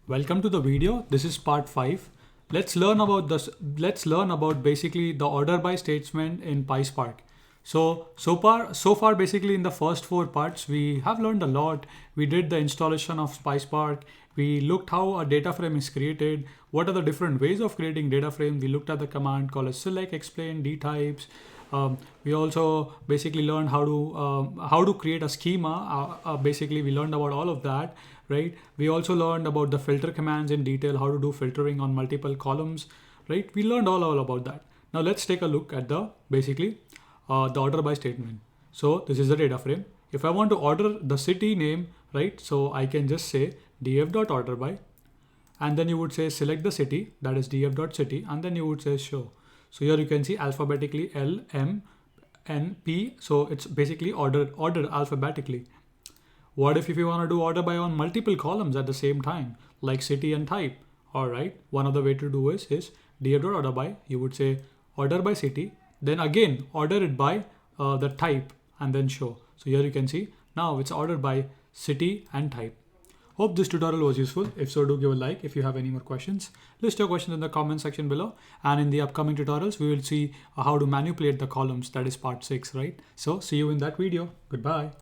Welcome to the video. This is part 5. Let's learn about this. Let's learn about basically the order by statement in PySpark. So far, basically in the first 4 parts, we have learned a lot. We did the installation of PySpark. We looked how a data frame is created. What are the different ways of creating data frame? We looked at the command called as select, explain, d types. We also basically learned how to create a schema. Basically, we learned about all of that, right? We also learned about the filter commands in detail, how to do filtering on multiple columns, right? We learned all about that. Now let's take a look at the order by statement. So this is the data frame. If I want to order the city name, right? So I can just say df.orderby, and then you would say select the city, that is df.city, and then you would say show. So here you can see alphabetically L, M, N, P. So it's basically ordered alphabetically. What if you want to do order by on multiple columns at the same time, like city and type? All right, one of the way to do is df.orderby. You would say order by city, then again order it by the type, and then show. So here you can see now it's ordered by city and type. Hope this tutorial was useful. If so, do give a like. If you have any more questions, list your questions in the comment section below. And in the upcoming tutorials, we will see how to manipulate the columns. That is part 6, right? So see you in that video. Goodbye.